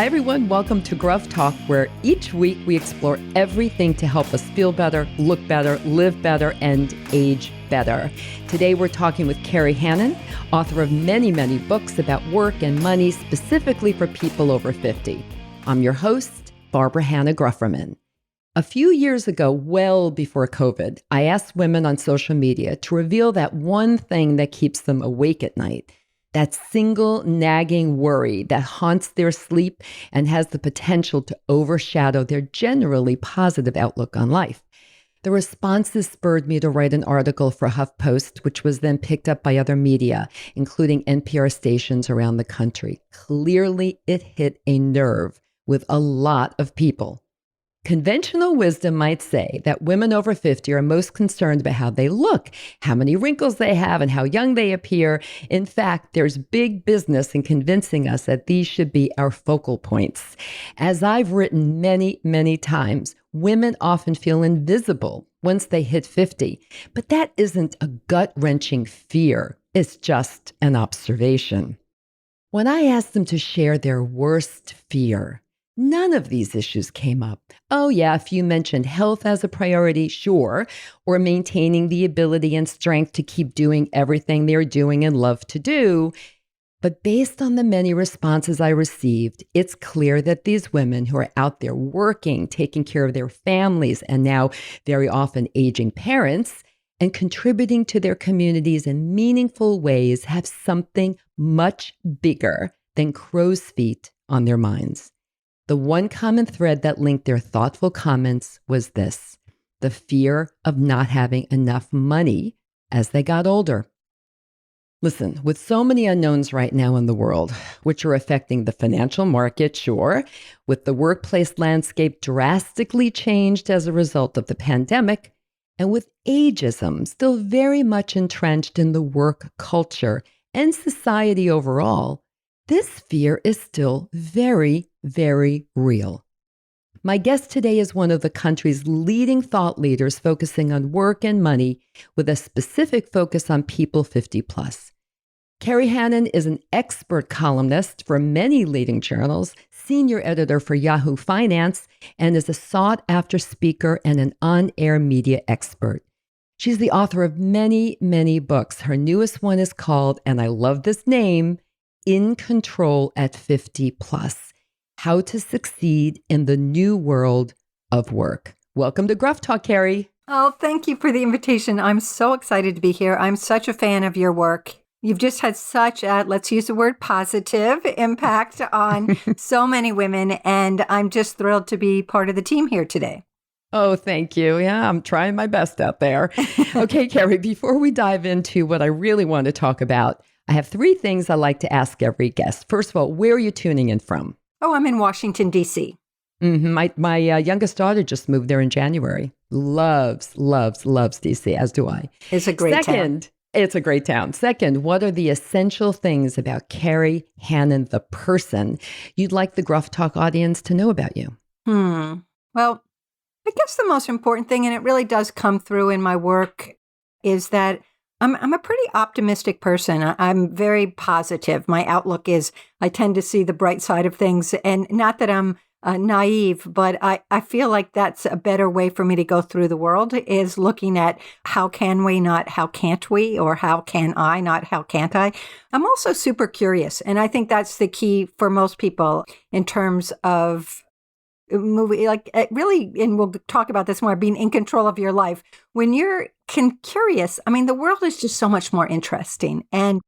Hi, everyone. Welcome to Gruff Talk, where each week we explore everything to help us feel better, look better, live better, and age better. Today, we're talking with Kerry Hannon, author of many, many books about work and money, specifically for people over 50. I'm your host, Barbara Hannah Grufferman. A few years ago, well before COVID, I asked women on social media to reveal that one thing that keeps them awake at night. That single nagging worry that haunts their sleep and has the potential to overshadow their generally positive outlook on life. The responses spurred me to write an article for HuffPost, which was then picked up by other media, including NPR stations around the country. Clearly, it hit a nerve with a lot of people. Conventional wisdom might say that women over 50 are most concerned about how they look, how many wrinkles they have, and how young they appear. In fact, there's big business in convincing us that these should be our focal points. As I've written many, many times, women often feel invisible once they hit 50. But that isn't a gut-wrenching fear. It's just an observation. When I asked them to share their worst fear, none of these issues came up. Oh yeah, if you mentioned health as a priority, sure, or maintaining the ability and strength to keep doing everything they're doing and love to do. But based on the many responses I received, it's clear that these women who are out there working, taking care of their families, and now very often aging parents, and contributing to their communities in meaningful ways have something much bigger than crow's feet on their minds. The one common thread that linked their thoughtful comments was this: the fear of not having enough money as they got older. Listen, with so many unknowns right now in the world, which are affecting the financial market, sure, with the workplace landscape drastically changed as a result of the pandemic, and with ageism still very much entrenched in the work culture and society overall, this fear is still very, very real. My guest today is one of the country's leading thought leaders focusing on work and money with a specific focus on people 50 plus. Kerry Hannon is an expert columnist for many leading journals, senior editor for Yahoo Finance, and is a sought-after speaker and an on-air media expert. She's the author of many, many books. Her newest one is called, and I love this name, In Control at 50 Plus, How to Succeed in the New World of Work. Welcome to Gruff Talk, Kerry. Oh, thank you for the invitation. I'm so excited to be here. I'm such a fan of your work. You've just had such a, let's use the word positive, impact on so many women, and I'm just thrilled to be part of the team here today. Oh, thank you. Yeah, I'm trying my best out there. Okay, Kerry, before we dive into what I really want to talk about, I have three things I like to ask every guest. First of all, where are you tuning in from? Oh, I'm in Washington, D.C. My youngest daughter just moved there in January. Loves D.C., as do I. It's a great town. It's a great town. Second, what are the essential things about Kerry Hannon, the person, you'd like the Gruff Talk audience to know about you? Well, I guess the most important thing, and it really does come through in my work, is that I'm a pretty optimistic person. I'm very positive. My outlook is I tend to see the bright side of things. And not that I'm naive, but I feel like that's a better way for me to go through the world, is looking at how can we, not how can't we, or how can I, not how can't I. I'm also super curious. And I think that's the key for most people in terms of movie, like really, and we'll talk about this more, being in control of your life. When you're curious, I mean, the world is just so much more interesting. And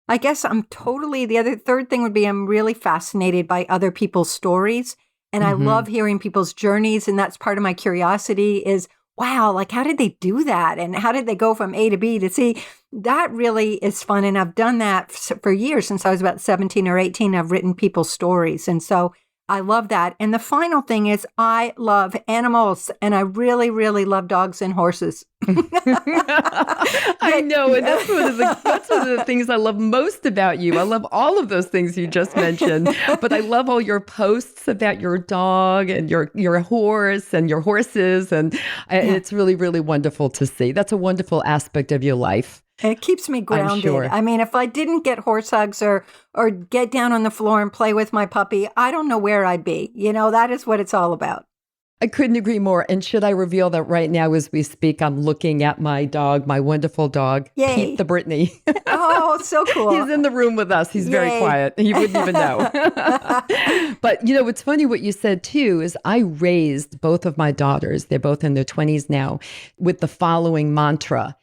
I guess the third thing would be I'm really fascinated by other people's stories. And I love hearing people's journeys. And that's part of my curiosity is, wow, like how did they do that? And how did they go from A to B to C? That really is fun. And I've done that for years. Since I was about 17 or 18, I've written people's stories. And so I love that. And the final thing is I love animals, and I really, really love dogs and horses. I know. And that's one of the things I love most about you. I love all of those things you just mentioned, but I love all your posts about your dog and your horse and your horses. And it's really, really wonderful to see. That's a wonderful aspect of your life. It keeps me grounded. sure. I mean, if I didn't get horse hugs or get down on the floor and play with my puppy, I don't know where I'd be. That is what it's all about. I couldn't agree more. And should I reveal that right now as we speak, I'm looking at my dog, my wonderful dog, Yay. Pete the Brittany. Oh, so cool. He's in the room with us. He's very quiet. He wouldn't even know. But, what's funny what you said too is I raised both of my daughters, they're both in their 20s now, with the following mantra: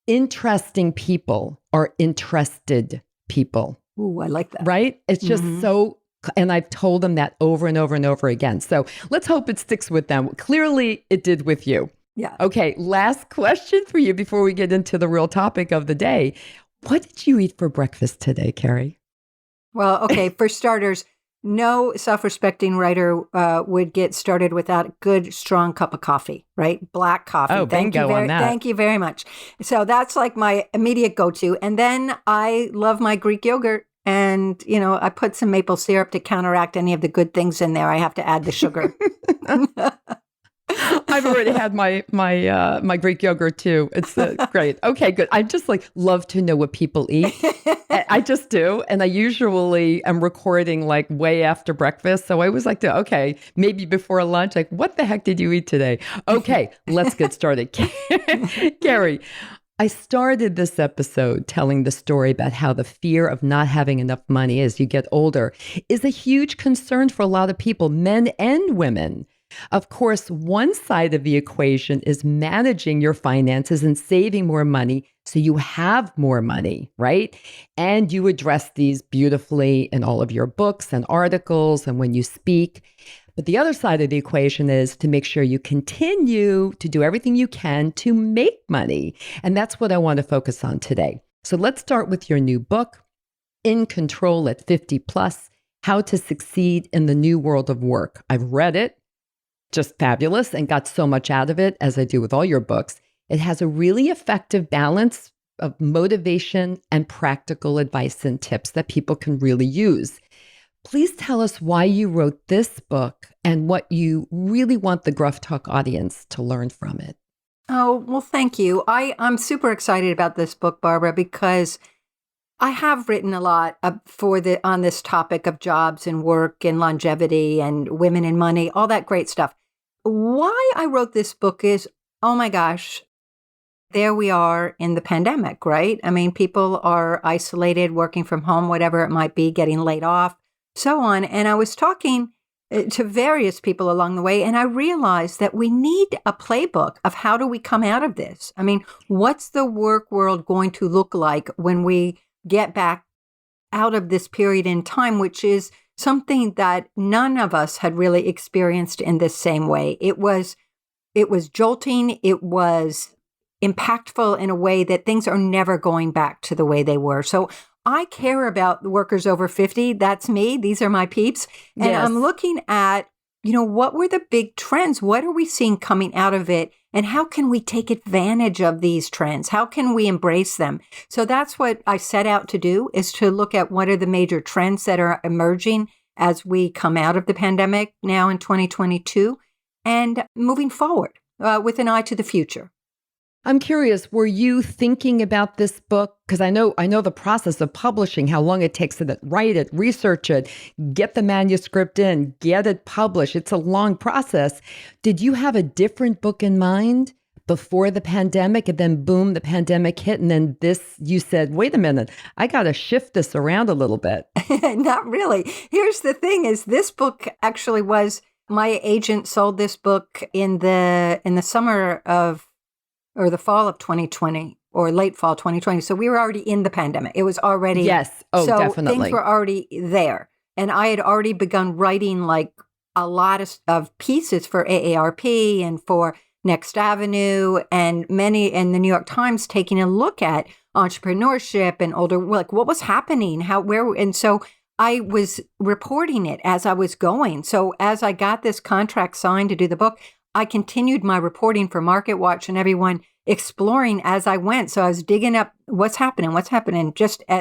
interesting people are interested people. Ooh, I like that. Right? It's just so, and I've told them that over and over and over again. So let's hope it sticks with them. Clearly it did with you. Yeah. Okay. Last question for you before we get into the real topic of the day. What did you eat for breakfast today, Kerry? Well, okay. For starters, no self-respecting writer would get started without a good, strong cup of coffee, right? Black coffee. Oh, bingo on that. Thank you very much. So that's like my immediate go-to. And then I love my Greek yogurt. And, I put some maple syrup to counteract any of the good things in there. I have to add the sugar. I've already had my Greek yogurt too. It's great. Okay, good. I just love to know what people eat. I just do. And I usually am recording way after breakfast. So I always like to, okay, maybe before lunch, what the heck did you eat today? Okay, let's get started. Kerry, I started this episode telling the story about how the fear of not having enough money as you get older is a huge concern for a lot of people, men and women. Of course, one side of the equation is managing your finances and saving more money so you have more money, right? And you address these beautifully in all of your books and articles and when you speak. But the other side of the equation is to make sure you continue to do everything you can to make money. And that's what I want to focus on today. So let's start with your new book, In Control at 50 Plus, How to Succeed in the New World of Work. I've read it, just fabulous, and got so much out of it, as I do with all your books. It has a really effective balance of motivation and practical advice and tips that people can really use. Please tell us why you wrote this book and what you really want the Gruff Talk audience to learn from it. Oh, well, thank you. I'm super excited about this book, Barbara, because I have written a lot on this topic of jobs and work and longevity and women and money, all that great stuff. Why I wrote this book is, oh my gosh, there we are in the pandemic, right? I mean, people are isolated, working from home, whatever it might be, getting laid off, so on. And I was talking to various people along the way, and I realized that we need a playbook of how do we come out of this? I mean, what's the work world going to look like when we get back out of this period in time, which is something that none of us had really experienced in this same way. It was jolting. It was impactful in a way that things are never going back to the way they were. So I care about the workers over 50. That's me. These are my peeps. And Yes. I'm looking at, what were the big trends? What are we seeing coming out of it? And how can we take advantage of these trends? How can we embrace them? So that's what I set out to do, is to look at what are the major trends that are emerging as we come out of the pandemic now in 2022 and moving forward with an eye to the future. I'm curious, were you thinking about this book? Because I know the process of publishing, how long it takes to write it, research it, get the manuscript in, get it published. It's a long process. Did you have a different book in mind before the pandemic, and then boom, the pandemic hit, and then you said, wait a minute, I got to shift this around a little bit? Not really. Here's the thing is this book actually was, my agent sold this book in the summer of, or the fall of 2020 or late fall 2020. So we were already in the pandemic. It was already. Yes. Oh, so definitely. Things were already there. And I had already begun writing a lot of pieces for AARP and for Next Avenue and many in the New York Times, taking a look at entrepreneurship and older, what was happening, and so I was reporting it as I was going. So as I got this contract signed to do the book, I continued my reporting for MarketWatch and everyone, exploring as I went. So I was digging up what's happening.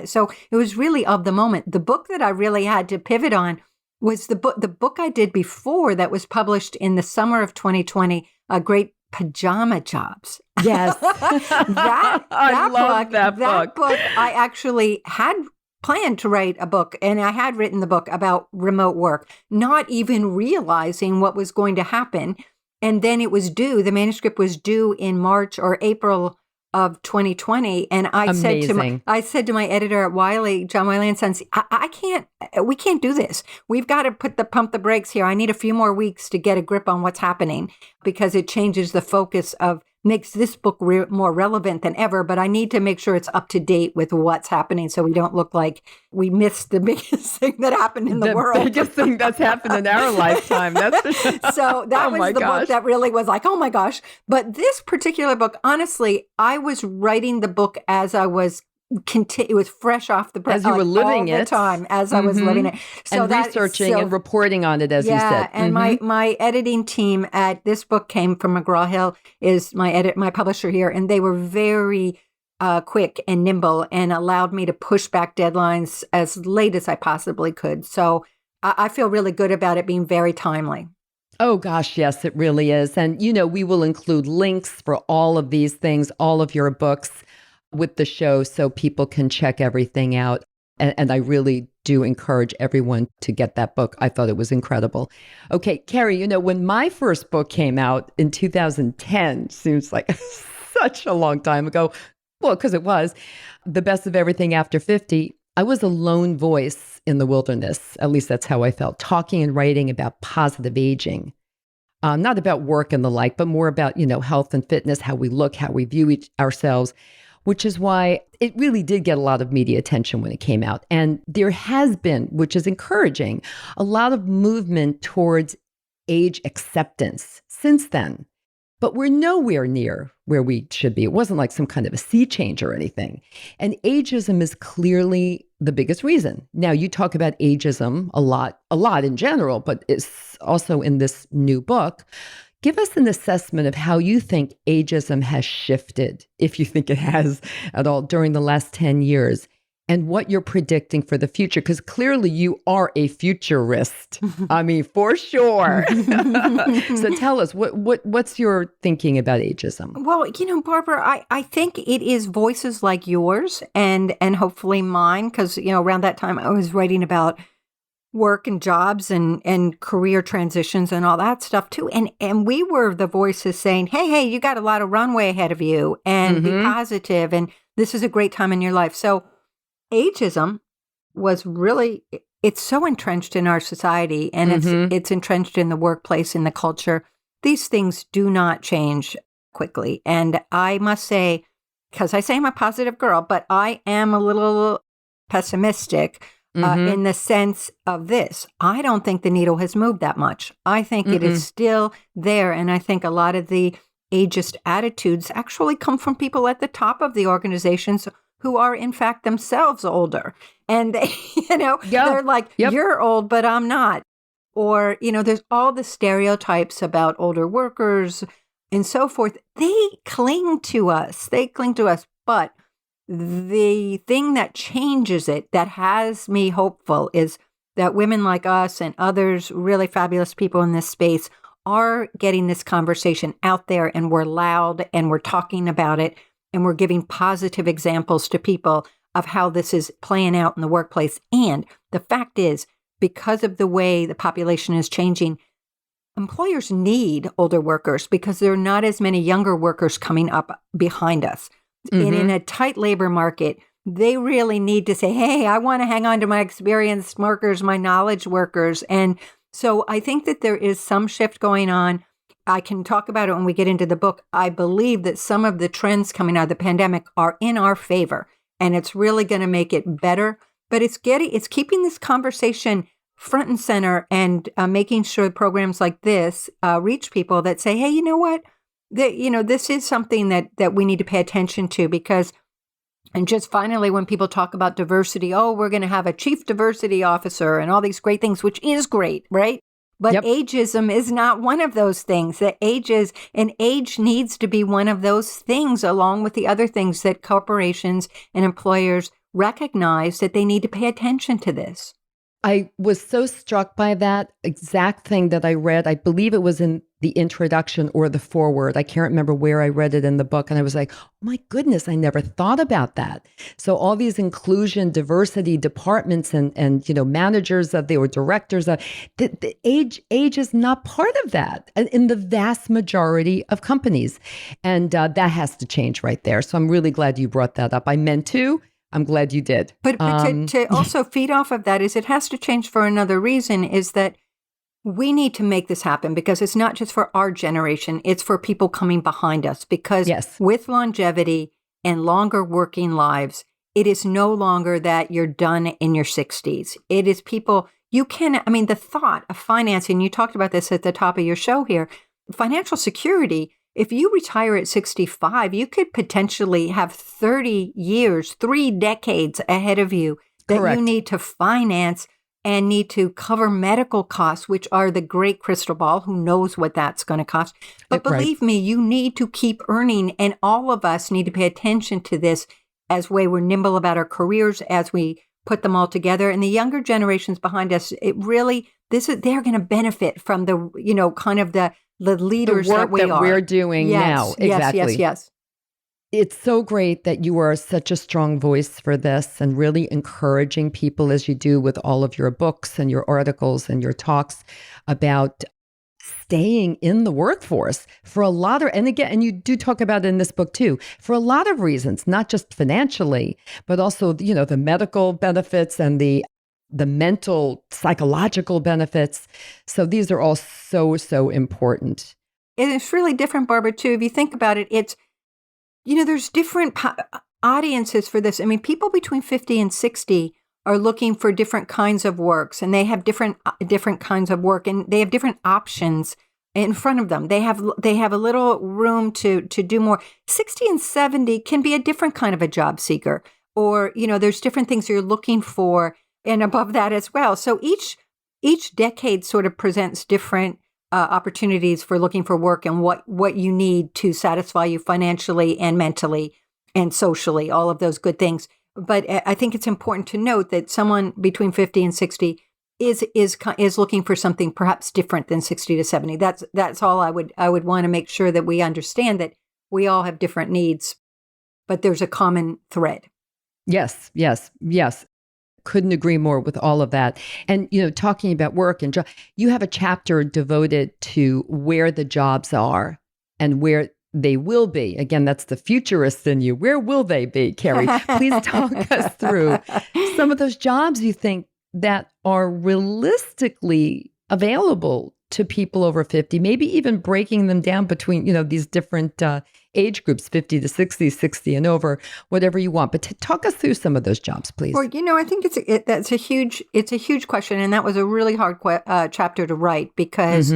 So it was really of the moment. The book that I really had to pivot on was the book I did before that was published in the summer of 2020, a great Pajama Jobs. Yes. I love that book. That book, I actually had planned to write a book, and I had written the book about remote work, not even realizing what was going to happen. And then it was due, the manuscript was due in March or April of 2020. And I said to my editor at Wiley, John Wiley & Sons, we can't do this. We've got to pump the brakes here. I need a few more weeks to get a grip on what's happening, because it changes the focus makes this book more relevant than ever, but I need to make sure it's up to date with what's happening so we don't look like we missed the biggest thing that happened in the world. The biggest thing that's happened in our lifetime. So that was the book that really was like, oh my gosh. But this particular book, honestly, I was writing the book as I was it was fresh off the press. As you were living all the time as I was living it. So and researching and reporting on it, as you said. And my editing team at this book came from McGraw-Hill, is my publisher here, and they were very quick and nimble and allowed me to push back deadlines as late as I possibly could. So I feel really good about it being very timely. Oh, gosh, yes, it really is. And, we will include links for all of these things, all of your books with the show, so people can check everything out. And I really do encourage everyone to get that book. I thought it was incredible. Okay, Kerry, when my first book came out in 2010, seems like such a long time ago. Well, because it was The Best of Everything After 50. I was a lone voice in the wilderness. At least that's how I felt, talking and writing about positive aging. Not about work and the like, but more about, health and fitness, how we look, how we view ourselves, which is why it really did get a lot of media attention when it came out. And there has been, which is encouraging, a lot of movement towards age acceptance since then. But we're nowhere near where we should be. It wasn't like some kind of a sea change or anything. And ageism is clearly the biggest reason. Now, you talk about ageism a lot in general, but it's also in this new book. Give us an assessment of how you think ageism has shifted, if you think it has at all, during the last 10 years, and what you're predicting for the future, because clearly you are a futurist. I mean, for sure. So tell us, what's your thinking about ageism? Well, Barbara, I think it is voices like yours and hopefully mine, because, around that time I was writing about work and jobs and career transitions and all that stuff too. And we were the voices saying, hey, you got a lot of runway ahead of you, and be positive, and this is a great time in your life. So ageism was really, it's so entrenched in our society, and it's entrenched in the workplace, in the culture. These things do not change quickly. And I must say, because I say I'm a positive girl, but I am a little pessimistic in the sense of this. I don't think the needle has moved that much. I think it is still there. And I think a lot of the ageist attitudes actually come from people at the top of the organizations who are in fact themselves older. And they, they're like, you're old, but I'm not. Or, there's all the stereotypes about older workers and so forth. They cling to us. But the thing that changes it, that has me hopeful, is that women like us and others, really fabulous people in this space, are getting this conversation out there, and we're loud and we're talking about it, and we're giving positive examples to people of how this is playing out in the workplace. And the fact is, because of the way the population is changing, employers need older workers because there are not as many younger workers coming up behind us. And in a tight labor market, they really need to say, hey, I want to hang on to my experienced workers, my knowledge workers. And so I think that there is some shift going on. I can talk about it when we get into the book. I believe that some of the trends coming out of the pandemic are in our favor, and it's really going to make it better. But it's keeping this conversation front and center, and making sure programs like this reach people that say, hey, you know what? This is something that we need to pay attention to, because, and just finally, when people talk about diversity, we're going to have a chief diversity officer and all these great things, which is great, right? But ageism is not one of those things. Age needs to be one of those things, along with the other things that corporations and employers recognize that they need to pay attention to this. I was so struck by that exact thing that I read. I believe it was in the introduction or the foreword. I can't remember where I read it in the book. And I was like, oh my goodness, I never thought about that. So all these inclusion, diversity departments and managers of or directors of the age is not part of that in the vast majority of companies. And that has to change right there. So I'm really glad you brought that up. I meant to. I'm glad you did. But to also feed off of that is it has to change for another reason, is that we need to make this happen because it's not just for our generation, it's for people coming behind us. Because with longevity and longer working lives, it is no longer that you're done in your 60s. It is people, the thought of financing, you talked about this at the top of your show here, financial security. If you retire at 65, you could potentially have 30 years, 3 decades ahead of you that Correct. You need to finance and need to cover medical costs, which are the great crystal ball. Who knows what that's going to cost? But believe me, you need to keep earning. And all of us need to pay attention to this as we're nimble about our careers, as we put them all together. And the younger generations behind us, they're going to benefit from the, kind of the leaders the work that we're doing now. Exactly. Yes. It's so great that you are such a strong voice for this and really encouraging people as you do with all of your books and your articles and your talks about staying in the workforce for a lot of, and you do talk about it in this book too, for a lot of reasons, not just financially, but also, the medical benefits and the mental, psychological benefits. So these are all so, so important. It's really different, Barbara, too. If you think about it, it's, there's different audiences for this. I mean, people between 50 and 60 are looking for different kinds of works, and they have different kinds of work, and they have different options in front of them. They have a little room to do more. 60 and 70 can be a different kind of a job seeker, or, there's different things you're looking for, and above that as well. So each decade sort of presents different opportunities for looking for work and what you need to satisfy you financially and mentally and socially, all of those good things. But I think it's important to note that someone between 50 and 60 is looking for something perhaps different than 60 to 70. That's all I would want to make sure that we understand, that we all have different needs, but there's a common thread. Yes. Couldn't agree more with all of that. And, talking about work and you have a chapter devoted to where the jobs are and where they will be. Again, that's the futurist in you. Where will they be, Kerry? Please talk us through some of those jobs you think that are realistically available to people over 50, maybe even breaking them down between, these different age groups, 50 to 60, 60 and over, whatever you want. But talk us through some of those jobs, please. Well, I think it's a huge question. And that was a really hard chapter to write because,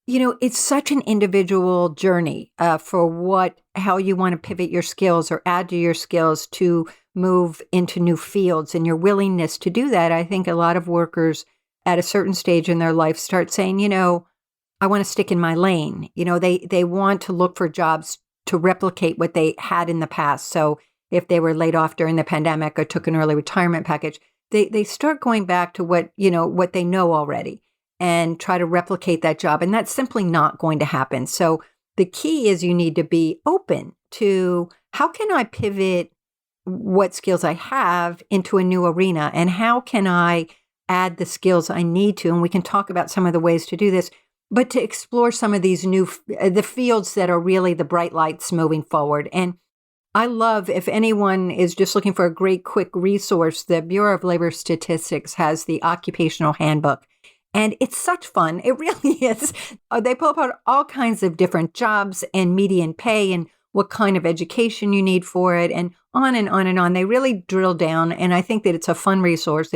it's such an individual journey for how you want to pivot your skills or add to your skills to move into new fields, and your willingness to do that. I think a lot of workers at a certain stage in their life start saying, I want to stick in my lane. They want to look for jobs to replicate what they had in the past. So if they were laid off during the pandemic or took an early retirement package, they start going back to what they know already and try to replicate that job. And that's simply not going to happen. So the key is you need to be open to, how can I pivot what skills I have into a new arena, and how can I add the skills I need to? And we can talk about some of the ways to do this, but to explore some of these the fields that are really the bright lights moving forward. And I love, if anyone is just looking for a great quick resource, the Bureau of Labor Statistics has the Occupational Handbook. And it's such fun. It really is. They pull apart all kinds of different jobs and median pay and what kind of education you need for it, and on and on and on. They really drill down. And I think that it's a fun resource.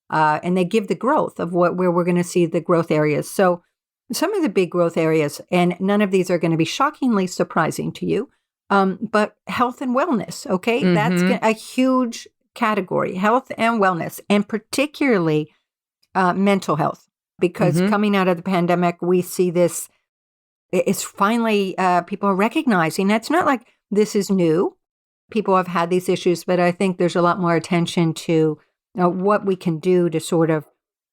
And they give the growth of where we're going to see the growth areas. So some of the big growth areas, and none of these are going to be shockingly surprising to you, but health and wellness, okay? That's a huge category, health and wellness, and particularly mental health, because coming out of the pandemic, we see this, it's finally, people are recognizing that's not like this is new. People have had these issues, but I think there's a lot more attention to what we can do to sort of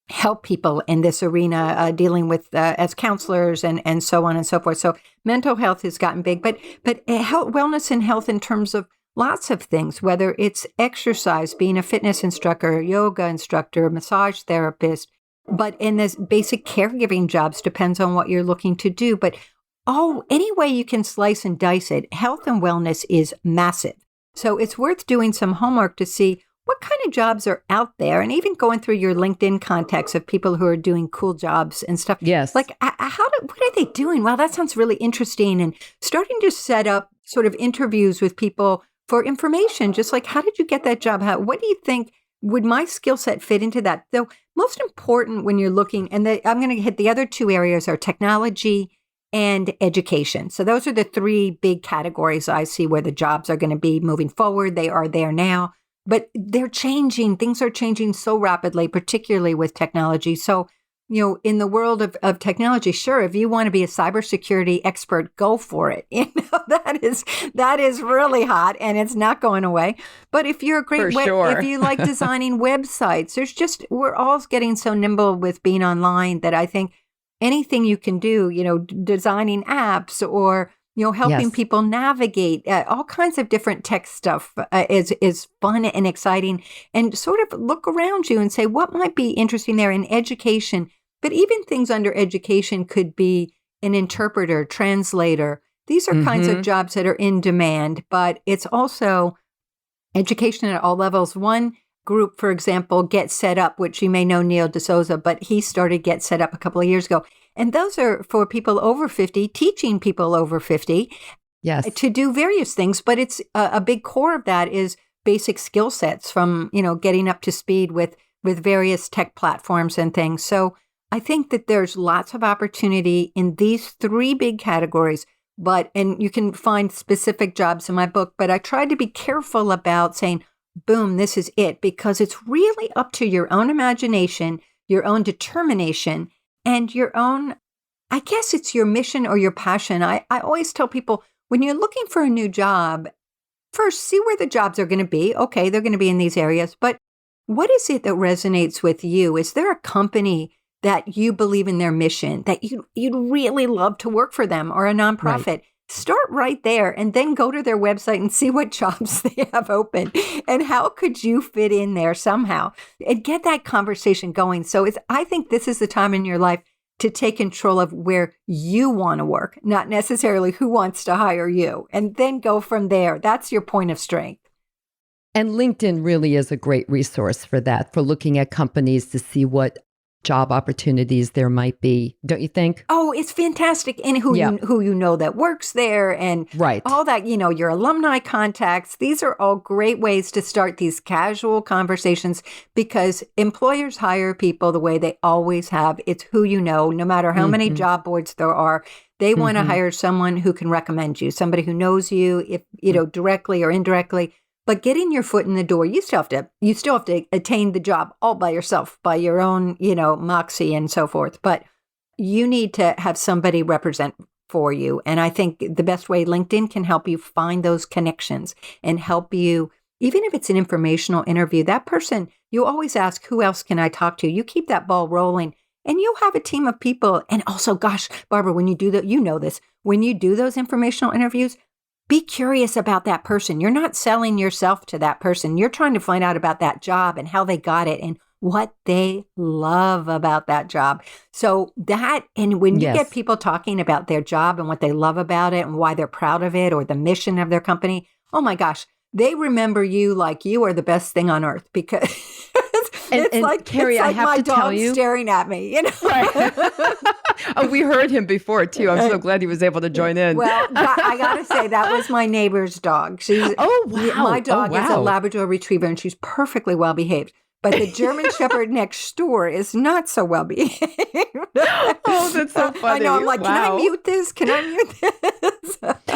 help people in this arena, dealing with as counselors and so on and so forth. So mental health has gotten big, but health, wellness and health in terms of lots of things, whether it's exercise, being a fitness instructor, yoga instructor, massage therapist, but in this basic caregiving jobs, depends on what you're looking to do. But any way you can slice and dice it, health and wellness is massive. So it's worth doing some homework to see what kind of jobs are out there, and even going through your LinkedIn contacts of people who are doing cool jobs and stuff. Yes. Like, what are they doing? Wow, that sounds really interesting. And starting to set up sort of interviews with people for information, just like, how did you get that job? What do you think, would my skill set fit into that? So most important when you're looking, and I'm going to hit the other two areas are technology and education. So those are the three big categories I see where the jobs are going to be moving forward. They are there now. But they're changing. Things are changing so rapidly, particularly with technology. So, in the world of technology, sure, if you want to be a cybersecurity expert, go for it. That is really hot, and it's not going away. But if you're a great, if you like designing websites, we're all getting so nimble with being online that I think anything you can do, designing apps or helping people navigate all kinds of different tech stuff is fun and exciting, and sort of look around you and say, what might be interesting there in education? But even things under education could be an interpreter, translator. These are kinds of jobs that are in demand, but it's also education at all levels. One group, for example, Get Set Up, which you may know Neil D'Souza, but he started Get Set Up a couple of years ago. And those are for people over 50, teaching people over 50 to do various things. But it's a big core of that is basic skill sets from, getting up to speed with various tech platforms and things. So I think that there's lots of opportunity in these three big categories. And you can find specific jobs in my book, but I tried to be careful about saying, boom, this is it, because it's really up to your own imagination, your own determination, and your own, I guess it's your mission or your passion. I always tell people, when you're looking for a new job, first, see where the jobs are going to be. Okay, they're going to be in these areas, but what is it that resonates with you? Is there a company that you believe in their mission, that you'd really love to work for them, or a nonprofit? Right. Start right there and then go to their website and see what jobs they have open and how could you fit in there somehow and get that conversation going. So I think this is the time in your life to take control of where you want to work, not necessarily who wants to hire you, and then go from there. That's your point of strength. And LinkedIn really is a great resource for that, for looking at companies to see what job opportunities there might be, don't you think? Oh, it's fantastic. And who you know that works there, and all that, your alumni contacts. These are all great ways to start these casual conversations, because employers hire people the way they always have. It's who you know, no matter how many job boards there are. They want to hire someone who can recommend you, somebody who knows you, if directly or indirectly. But getting your foot in the door, you still have to attain the job all by yourself, by your own, moxie and so forth. But you need to have somebody represent for you. And I think the best way LinkedIn can help you find those connections and help you, even if it's an informational interview, that person, you always ask, who else can I talk to? You keep that ball rolling and you'll have a team of people. And also, gosh, Barbara, when you do that, when you do those informational interviews, be curious about that person. You're not selling yourself to that person. You're trying to find out about that job and how they got it and what they love about that job. So and when you get people talking about their job and what they love about it and why they're proud of it or the mission of their company, oh my gosh, they remember you like you are the best thing on earth, because it's like Kerry, I have my to tell dog you, staring at me, Right. Oh, we heard him before too. I'm so glad he was able to join in. Well, I got to say, that was my neighbor's dog. My dog is a Labrador Retriever, and she's perfectly well behaved. But the German Shepherd next door is not so well behaved. Oh, that's so funny. I know. I'm like, Can I mute this?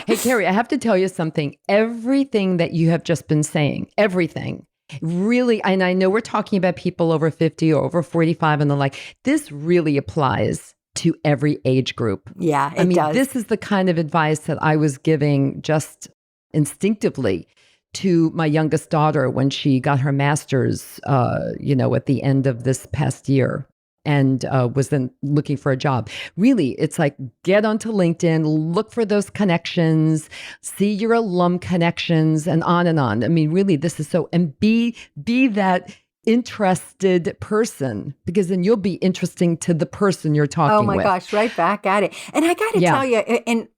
Hey, Kerry, I have to tell you something. Everything that you have just been saying, everything, really, and I know we're talking about people over 50 or over 45 and the like, this really applies to every age group. Yeah, it does. This is the kind of advice that I was giving just instinctively to my youngest daughter when she got her master's, at the end of this past year. and was then looking for a job. Really, it's like get onto LinkedIn, look for those connections, see your alum connections, and on and on. I mean, really, this is so, and be that interested person, because then you'll be interesting to the person you're talking with. Oh my gosh, right back at it. And I got to tell you,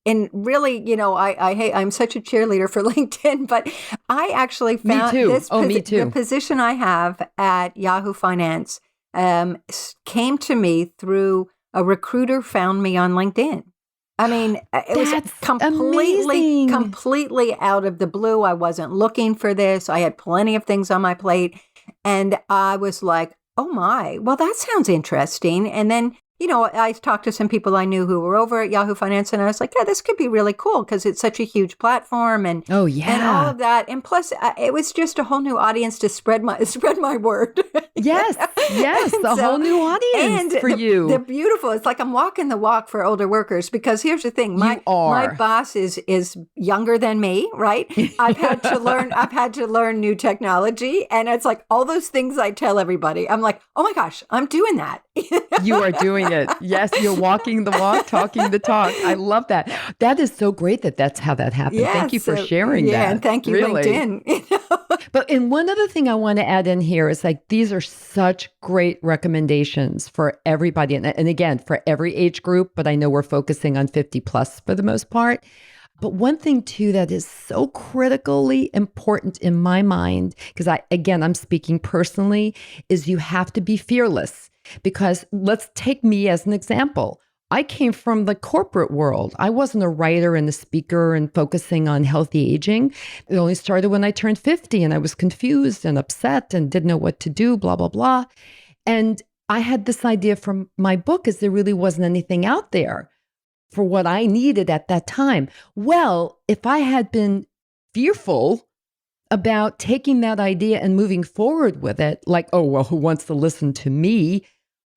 and really, I hate, I'm such a cheerleader for LinkedIn, but I actually found me too. The position I have at Yahoo Finance came to me through a recruiter found me on LinkedIn. I mean, it was completely out of the blue. I wasn't looking for this. I had plenty of things on my plate. And I was like, oh my, well, that sounds interesting. And then, I talked to some people I knew who were over at Yahoo Finance, and I was like, yeah, this could be really cool because it's such a huge platform and and all of that. And plus, it was just a whole new audience to spread my word. Yes, a whole new audience for you. The beautiful. It's like I'm walking the walk for older workers, because here's the thing: my boss is younger than me, right? I've had to learn new technology, and it's like all those things I tell everybody. I'm like, oh my gosh, I'm doing that. You are doing it. Yes, you're walking the walk, talking the talk. I love that. That is so great that's how that happened. Yeah, thank you for sharing that. Yeah, and thank you, really. LinkedIn. But one other thing I want to add in here is like, these are such great recommendations for everybody. And again, for every age group, but I know we're focusing on 50 plus for the most part. But one thing too that is so critically important in my mind, because I'm speaking personally, is you have to be fearless. Because let's take me as an example. I came from the corporate world. I wasn't a writer and a speaker and focusing on healthy aging. It only started when I turned 50 and I was confused and upset and didn't know what to do, blah, blah, blah. And I had this idea from my book is there really wasn't anything out there for what I needed at that time. Well, if I had been fearful about taking that idea and moving forward with it, like, oh, well, who wants to listen to me?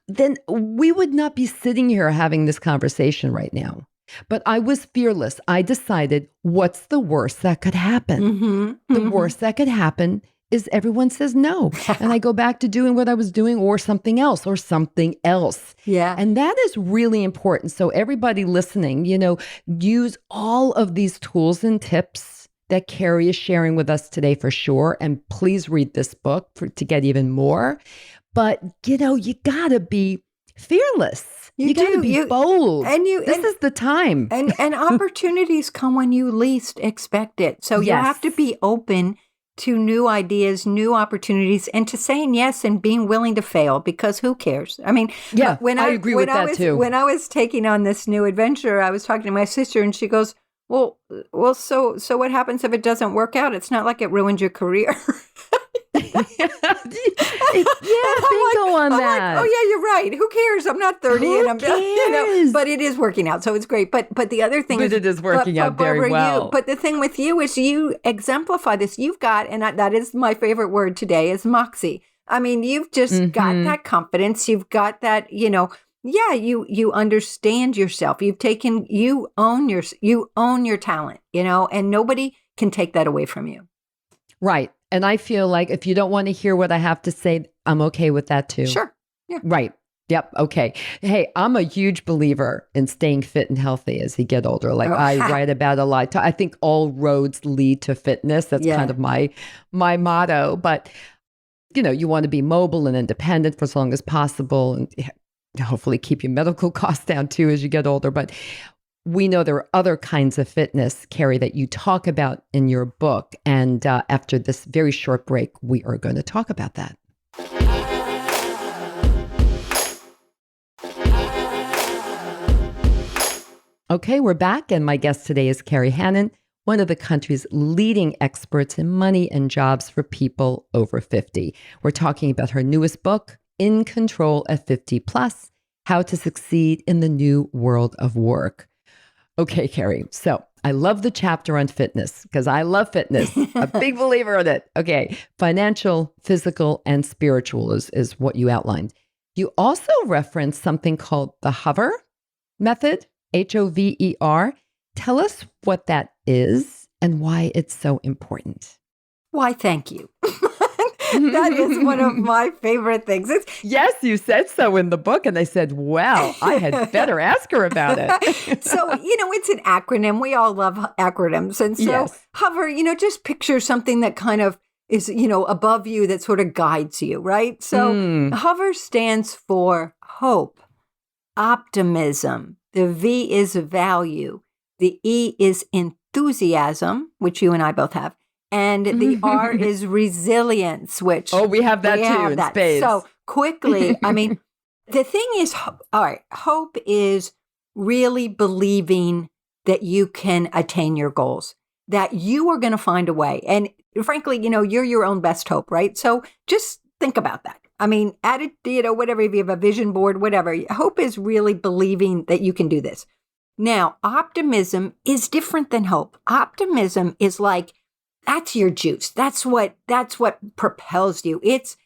Then we would not be sitting here having this conversation right now. But I was fearless. I decided, what's the worst that could happen? The worst that could happen is everyone says no. And I go back to doing what I was doing or something else. Yeah. And that is really important. So everybody listening, use all of these tools and tips that Kerry is sharing with us today for sure. And please read this book to get even more. But, you got to be fearless. You got to be bold. This is the time. And opportunities come when you least expect it. So you have to be open to new ideas, new opportunities, and to saying yes and being willing to fail, because who cares? I mean, I agree with that too. When I was taking on this new adventure, I was talking to my sister and she goes, well, so what happens if it doesn't work out? It's not like it ruined your career. Bingo on that. Like, oh yeah, you're right. Who cares? I'm not 30 Who and I'm cares? But it is working out, so it's great. But the other thing is it is working out very Barbara, well. But the thing with you is you exemplify this. You've got, and that is my favorite word today, is moxie. I mean, you've just got that confidence. You've got that, you understand yourself. You own your talent, and nobody can take that away from you. Right. And I feel like if you don't want to hear what I have to say, I'm okay with that too. Sure. Yeah. Right. Yep. Okay. Hey, I'm a huge believer in staying fit and healthy as you get older. Like I write about a lot. I think all roads lead to fitness. That's kind of my motto. But, you want to be mobile and independent for as long as possible and hopefully keep your medical costs down too as you get older. But we know there are other kinds of fitness, Kerry, that you talk about in your book. And after this very short break, we are going to talk about that. Okay, we're back. And my guest today is Kerry Hannon, one of the country's leading experts in money and jobs for people over 50. We're talking about her newest book, In Control at 50 Plus, How to Succeed in the New World of Work. Okay, Kerry. So I love the chapter on fitness because I love fitness. A big believer in it. Okay. Financial, physical, and spiritual is what you outlined. You also referenced something called the HOVER method, HOVER. Tell us what that is and why it's so important. Why, thank you. That is one of my favorite things. Yes, you said so in the book. And I said, well, I had better ask her about it. So, it's an acronym. We all love acronyms. And so Yes. hover, just picture something that kind of is, above you that sort of guides you, right? So hover stands for hope, optimism. The V is value. The E is enthusiasm, which you and I both have. And the R is resilience, which we have that too in spades. So quickly, the thing is, all right, hope is really believing that you can attain your goals, that you are going to find a way. And frankly, you're your own best hope, right? So just think about that. Add it, whatever, if you have a vision board, whatever. Hope is really believing that you can do this. Now, optimism is different than hope. Optimism is like, that's your juice. That's what propels you. It's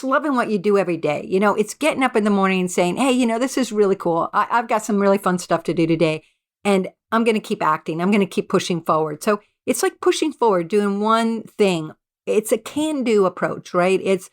loving what you do every day. It's getting up in the morning and saying, hey, this is really cool. I've got some really fun stuff to do today. And I'm going to keep acting. I'm going to keep pushing forward. So it's like pushing forward, doing one thing. It's a can-do approach, right? It's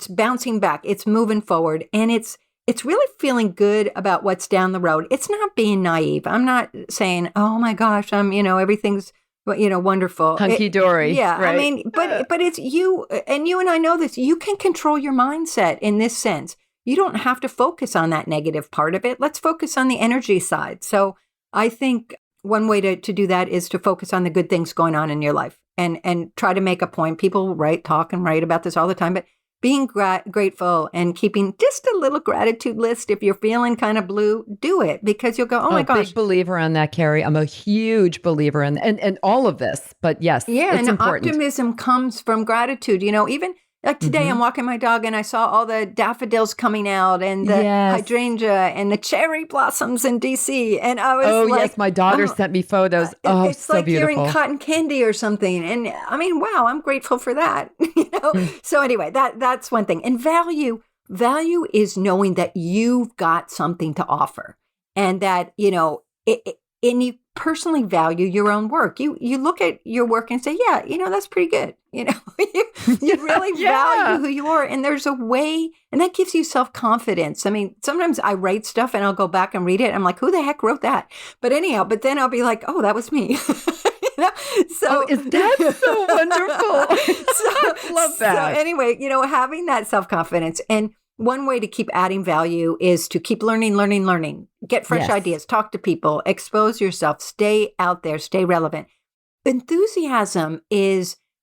bouncing back. It's moving forward. And it's really feeling good about what's down the road. It's not being naive. I'm not saying, oh my gosh, everything's wonderful. Hunky-dory. Right? But it's you and I know this. You can control your mindset in this sense. You don't have to focus on that negative part of it. Let's focus on the energy side. So I think one way to do that is to focus on the good things going on in your life and try to make a point. People talk and write about this all the time, but being grateful and keeping just a little gratitude list. If you're feeling kind of blue, do it because you'll go, oh my gosh. Big believer on that, Kerry. I'm a huge believer in and all of this. But yes, it's important. Optimism comes from gratitude. Even like today, I'm walking my dog and I saw all the daffodils coming out and the hydrangea and the cherry blossoms in DC. And I was yes, my daughter sent me photos. It's so like beautiful. you're in cotton candy or something. And wow, I'm grateful for that. So anyway, that's one thing. And value is knowing that you've got something to offer and that, and you personally value your own work. You look at your work and say, yeah, that's pretty good. You really value who you are. And there's a way, and that gives you self-confidence. Sometimes I write stuff and I'll go back and read it. I'm like, who the heck wrote that? But anyhow, then I'll be like, oh, that was me. So is that so wonderful? I love that. So anyway, having that self-confidence and one way to keep adding value is to keep learning, get fresh ideas, talk to people, expose yourself, stay out there, stay relevant. Enthusiasm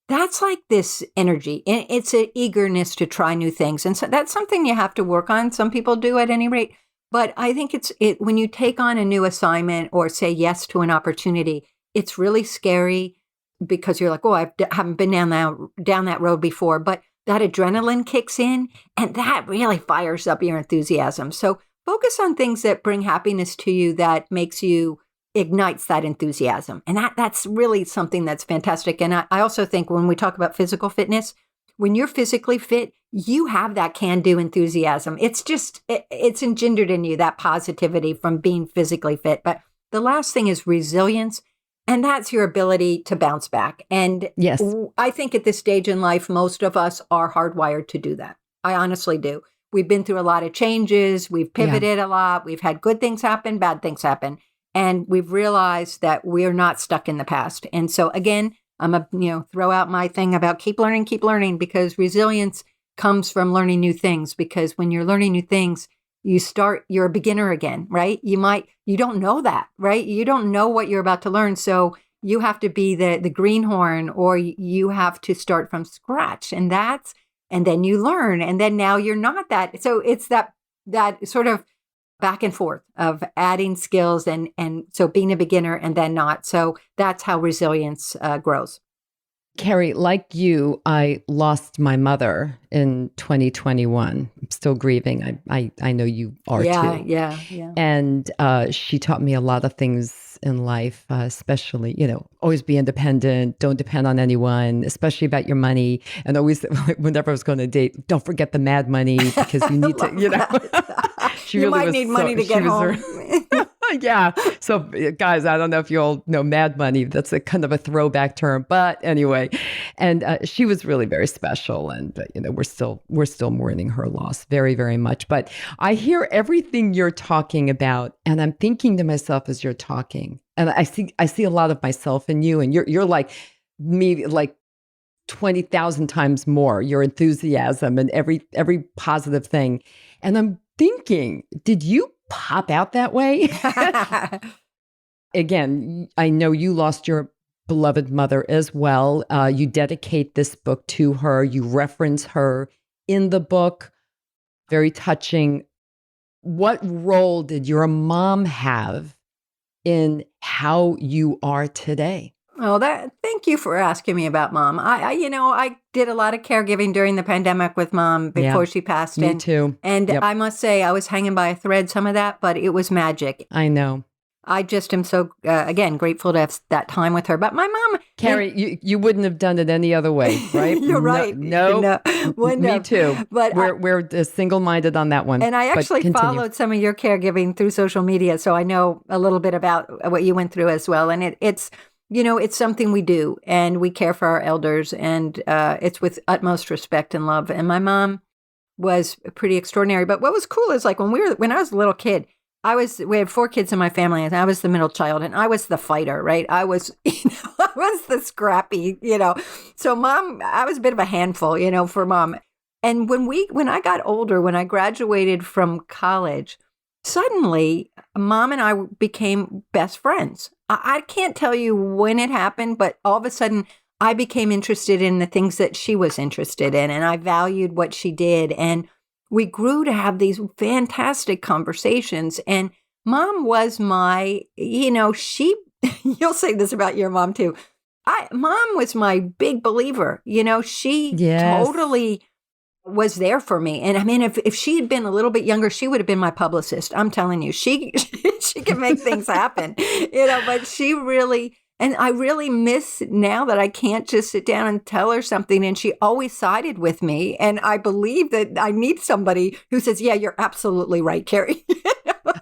that's like this energy. It's an eagerness to try new things. And so that's something you have to work on. Some people do at any rate. But I think when you take on a new assignment or say yes to an opportunity, it's really scary because you're like, oh, I haven't been down that road before. But that adrenaline kicks in and that really fires up your enthusiasm. So focus on things that bring happiness to you, that ignites that enthusiasm. And that's really something that's fantastic. And I also think when we talk about physical fitness, when you're physically fit, you have that can-do enthusiasm. It's engendered in you, that positivity from being physically fit. But the last thing is resilience. And that's your ability to bounce back. And yes, I think at this stage in life, most of us are hardwired to do that. I honestly do. We've been through a lot of changes. We've pivoted a lot. We've had good things happen, bad things happen. And we've realized that we're not stuck in the past. And so again, I'm throw out my thing about keep learning, because resilience comes from learning new things. Because when you're learning new things, you're a beginner again, right? You don't know that, right? You don't know what you're about to learn. So you have to be the greenhorn, or you have to start from scratch. And then you learn. And then now you're not that. So it's that sort of back and forth of adding skills and so being a beginner and then not. So that's how resilience grows. Kerry, like you, I lost my mother in 2021. I'm still grieving. I know you are too. Yeah. And she taught me a lot of things in life, especially, always be independent, don't depend on anyone, especially about your money. And always, whenever I was going to date, don't forget the mad money because you need to, you might need money to get home. Yeah. So, guys, I don't know if you all know Mad Money. That's a kind of a throwback term, but anyway, and she was really very special, and we're still mourning her loss very, very much. But I hear everything you're talking about, and I'm thinking to myself as you're talking, and I see a lot of myself in you, and you're like me, like 20,000 times more. Your enthusiasm and every positive thing, and I'm thinking, did you pop out that way? Again, I know you lost your beloved mother as well. You dedicate this book to her. You reference her in the book. Very touching. What role did your mom have in how you are today? Oh, thank you for asking me about mom. I did a lot of caregiving during the pandemic with mom before she passed. Me too. And Yep. I must say, I was hanging by a thread, some of that, but it was magic. I know. I just am so, again, grateful to have that time with her. But my mom... Carrie, you wouldn't have done it any other way, right? You're right. No. Me too. But we're single-minded on that one. And I But actually continue. followed some of your caregiving through social media, so I know a little bit about what you went through as well. And it's something we do, and we care for our elders, and it's with utmost respect and love. And my mom was pretty extraordinary. But what was cool is, like, when I was a little kid, we had 4 kids in my family, and I was the middle child, and I was the fighter, right? I was, I was the scrappy, So mom, I was a bit of a handful, for mom. And when I got older, when I graduated from college, suddenly mom and I became best friends. I can't tell you when it happened, but all of a sudden I became interested in the things that she was interested in, and I valued what she did. And we grew to have these fantastic conversations. And mom was my, you'll say this about your mom too. Mom was my big believer. She Yes. totally was there for me. And I mean, if she had been a little bit younger, she would have been my publicist. I'm telling you, she can make things happen, but she really, and I really miss now that I can't just sit down and tell her something. And she always sided with me. And I believe that I need somebody who says, yeah, you're absolutely right, Kerry.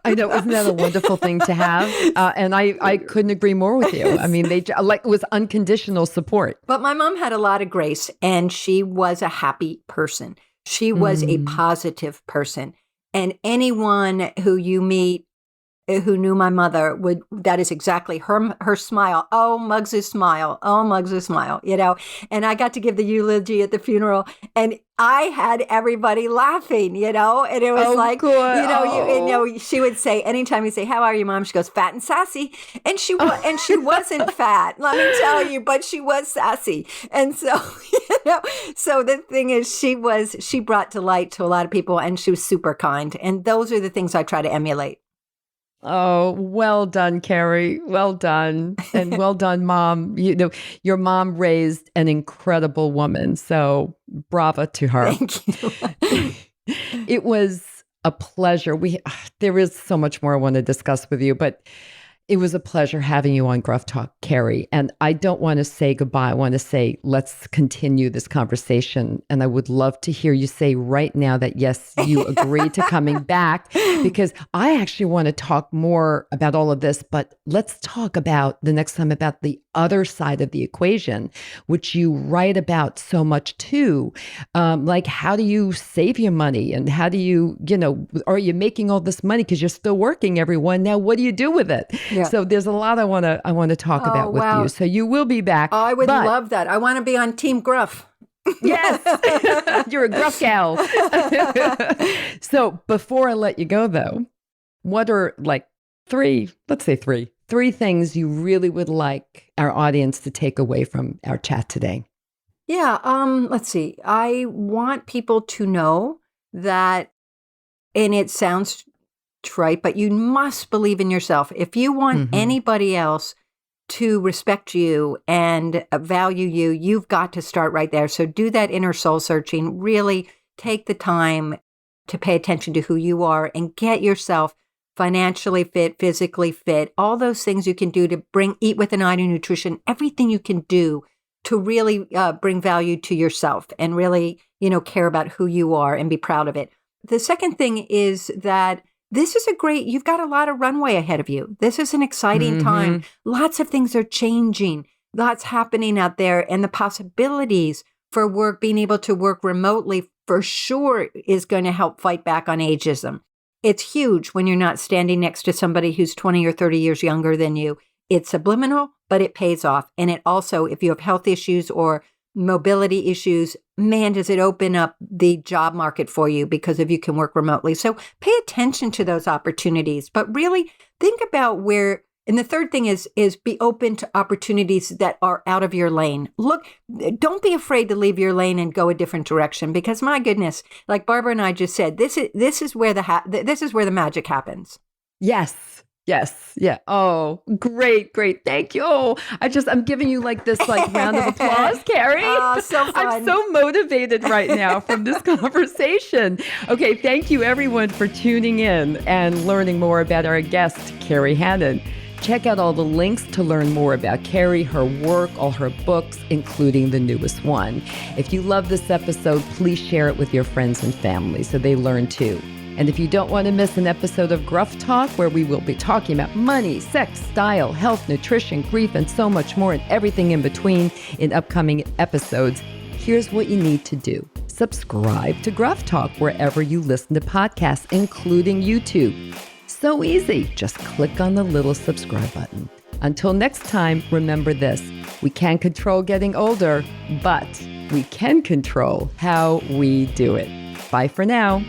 I know. Isn't that a wonderful thing to have? And I couldn't agree more with you. I mean, it was unconditional support. But my mom had a lot of grace, and she was a happy person. She was a positive person. And anyone who you meet who knew my mother that is exactly her smile. Oh, Muggs's smile. Oh, Muggs's smile, And I got to give the eulogy at the funeral, and I had everybody laughing, and it was good. She would say, anytime you say, how are you, Mom? She goes, fat and sassy. And she wasn't fat, let me tell you, but she was sassy. And so, so the thing is, she brought delight to a lot of people, and she was super kind. And those are the things I try to emulate. Oh, well done, Kerry. Well done. And well done, Mom. Your mom raised an incredible woman. So bravo to her. Thank you. It was a pleasure. There is so much more I want to discuss with you, but it was a pleasure having you on Gruff Talk, Kerry. And I don't want to say goodbye. I want to say, let's continue this conversation. And I would love to hear you say right now that, yes, you agree to coming back, because I actually want to talk more about all of this. But let's talk about the next time about the other side of the equation, which you write about so much too. Like, how do you save your money? And how do you, are you making all this money because you're still working, everyone? Now, what do you do with it? Yeah. So there's a lot I want to talk about with you. So you will be back. Oh, I would love that. I want to be on Team Gruff. Yes, you're a gruff gal. So before I let you go, though, what are three things you really would like our audience to take away from our chat today? Yeah. Let's see. I want people to know that, and it sounds trite, but you must believe in yourself. If you want anybody else to respect you and value you, you've got to start right there. So do that inner soul searching. Really take the time to pay attention to who you are and get yourself financially fit, physically fit, all those things you can do to eat with an eye to nutrition, everything you can do to really bring value to yourself and really, care about who you are and be proud of it. The second thing is that this is you've got a lot of runway ahead of you. This is an exciting time. Lots of things are changing. Lots happening out there. And the possibilities for being able to work remotely for sure is going to help fight back on ageism. It's huge when you're not standing next to somebody who's 20 or 30 years younger than you. It's subliminal, but it pays off. And it also, if you have health issues or mobility issues, man, does it open up the job market for you because if you can work remotely. So pay attention to those opportunities, but really think about where. And the third thing is be open to opportunities that are out of your lane. Look, don't be afraid to leave your lane and go a different direction because my goodness, like Barbara and I just said, this is where the magic happens. Yes. Yeah. Oh, great. Thank you. Oh, I'm giving you this round of applause, Kerry. Oh, so fun. I'm so motivated right now from this conversation. Okay. Thank you everyone for tuning in and learning more about our guest, Kerry Hannon. Check out all the links to learn more about Kerry, her work, all her books, including the newest one. If you love this episode, please share it with your friends and family so they learn too. And if you don't want to miss an episode of Gruff Talk, where we will be talking about money, sex, style, health, nutrition, grief, and so much more, and everything in between in upcoming episodes, here's what you need to do. Subscribe to Gruff Talk wherever you listen to podcasts, including YouTube. So easy. Just click on the little subscribe button. Until next time, remember this. We can't control getting older, but we can control how we do it. Bye for now.